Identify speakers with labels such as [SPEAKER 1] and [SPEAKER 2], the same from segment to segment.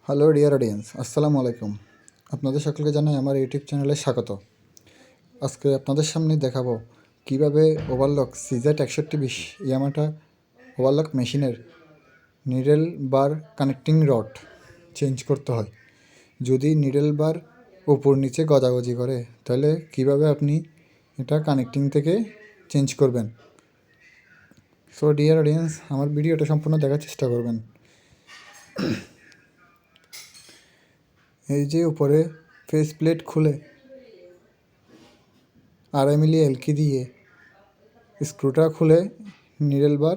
[SPEAKER 1] Hello dear audience, আসসালামু আলাইকুম। আপনাদের সকলকে জানাই আমার ইউটিউব চ্যানেলে স্বাগত। আজকে আপনাদের সামনে দেখাবো কিভাবে ওভারলক CZ6120 ইয়ামাটা ওভারলক মেশিনের নিডেল বার কানেক্টিং রড চেঞ্জ করতে হয়। যদি নিডেল বার উপর নিচে গজাগজি করে তাহলে কিভাবে আপনি এটা কানেক্টিং থেকে চেঞ্জ করবেন। সো ডিয়ার অডিয়েন্স, আমার ভিডিওটা সম্পূর্ণ দেখার চেষ্টা করবেন। এই যে উপরে ফেস প্লেট খুলে 2.5 মিলি এলকি দিয়ে স্ক্রুটা খুলে নিডেল বার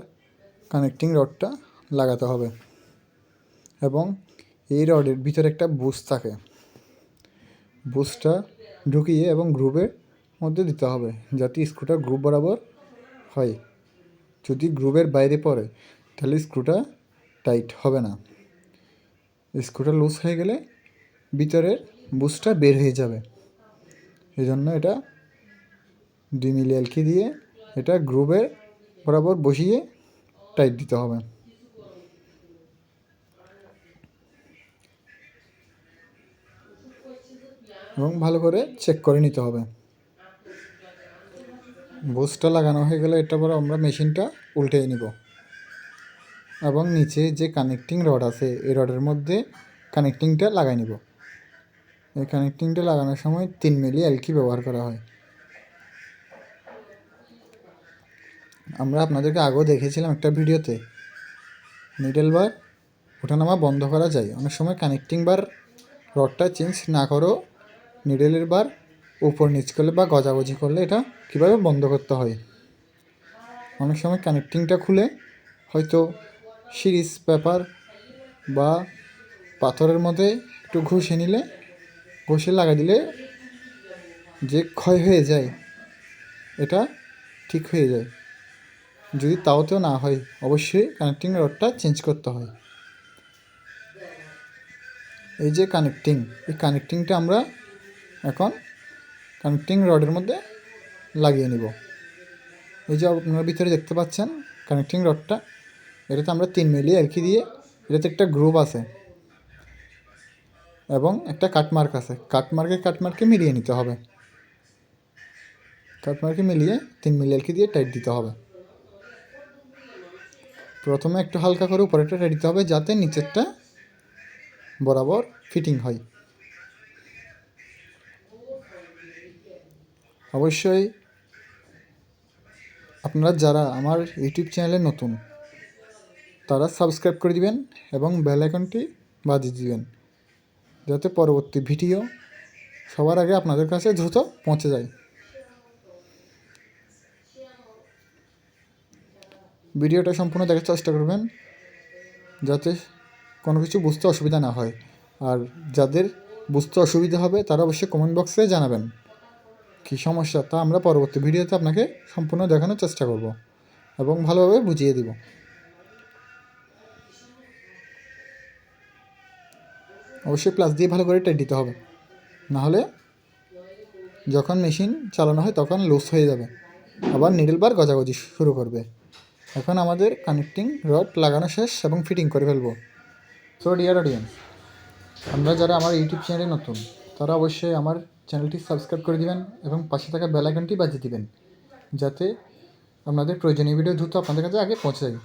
[SPEAKER 1] কানেক্টিং রডটা লাগাতে হবে এবং এই রডের ভিতরে একটা বুশ থাকে, বুশটা ঢুকিয়ে এবং গ্রুপের মধ্যে দিতে হবে যাতে স্ক্রুটা গ্রুপ বরাবর হয়। যদি গ্রুপের বাইরে পড়ে তাহলে স্ক্রুটা টাইট হবে না। স্ক্রুটা লুজ হয়ে গেলে ভিতরের বুশটা বের হয়ে যাবে। এই জন্য এটা 2 মিলি এলকি দিয়ে এটা গ্রুপের বরাবর বসিয়ে টাইট দিতে হবে। এবং ভালো করে চেক করে নিতে হবে। বুশটা লাগানো হয়ে গেলে এটা পরে আমরা মেশিনটা উল্টে নিব এবং নিচে যে কানেক্টিং রড আছে এই রডের মধ্যে কানেক্টিংটা লাগাই নিব। এই কানেক্টিংটা লাগানোর সময় 3 মিলি এলকি ব্যবহার করা হয়। আমরা আপনাদেরকে আগেও দেখেছিলাম একটা ভিডিওতে নিডেল বার ওঠানামা বন্ধ করা যায়। অনেক সময় কানেক্টিং বার রডটা চেঞ্জ না করেও নিডেলের বার উপর নিচ করলে বা গজাগজি করলে এটা কীভাবে বন্ধ করতে হয়। অনেক সময় কানেক্টিংটা খুলে হয়তো সিরিজ পেপার বা পাথরের মধ্যে একটু ঘষে নিলে, ঘষে লাগা দিলে যে ক্ষয় হয়ে যায় এটা ঠিক হয়ে যায়। যদি তাওতেও না হয় অবশ্যই কানেক্টিং রডটা চেঞ্জ করতে হয়। এই যে কানেক্টিং, এই কানেক্টিংটা আমরা এখন কানেক্টিং রডের মধ্যে লাগিয়ে নিব। এই যে আপনারা ভিতরে দেখতে পাচ্ছেন কানেক্টিং রডটা, এটাতে আমরা 3 মিলি এলকি দিয়ে, এটাতে একটা গ্রুপ আছে এবং একটা কাটমার্ক আছে। কাটমার্কে মিলিয়ে নিতে হবে। কাটমার্কে মিলিয়ে 3 মিলি এলকি দিয়ে টাইট দিতে হবে। প্রথমে একটু হালকা করে উপরেরটা টাইট দিতে হবে যাতে নিচেরটা বরাবর ফিটিং হয়। অবশ্যই আপনারা যারা আমার ইউটিউব চ্যানেলে নতুন তারা সাবস্ক্রাইব করে দিবেন এবং বেল আইকনটি বাজিয়ে দিবেন যাতে পরবর্তী ভিডিও সবার আগে আপনাদের কাছে দ্রুত পৌঁছে যায়। ভিডিওটা সম্পূর্ণ দেখার চেষ্টা করবেন যাতে কোনো কিছু বুঝতে অসুবিধা না হয়। আর যাদের বুঝতে অসুবিধা হবে তারা অবশ্যই কমেন্ট বক্সে জানাবেন কী সমস্যা, তা আমরা পরবর্তী ভিডিওতে আপনাকে সম্পূর্ণ দেখানোর চেষ্টা করব এবং ভালোভাবে বুঝিয়ে দিব। অবশ্যই প্লাস দিয়ে ভালো করে টাইট দিতে হবে, নাহলে যখন মেশিন চালানো হয় তখন লুজ হয়ে যাবে, আবার নিডেল বার গজাগজি শুরু করবে। এখন আমাদের কানেক্টিং রড লাগানো শেষ এবং ফিটিং করে ফেলবো। সো ডিয়ার অডিয়েন্স, আমরা যারা আমার ইউটিউব চ্যানেলে নতুন তারা অবশ্যই আমার চ্যানেলটি সাবস্ক্রাইব করে দিবেন এবং পাশে থাকা বেল আইকনটি বাজিয়ে দিবেন যাতে আপনাদের প্রয়োজনীয় ভিডিও দ্রুত আপনাদের কাছে আগে পৌঁছে যায়।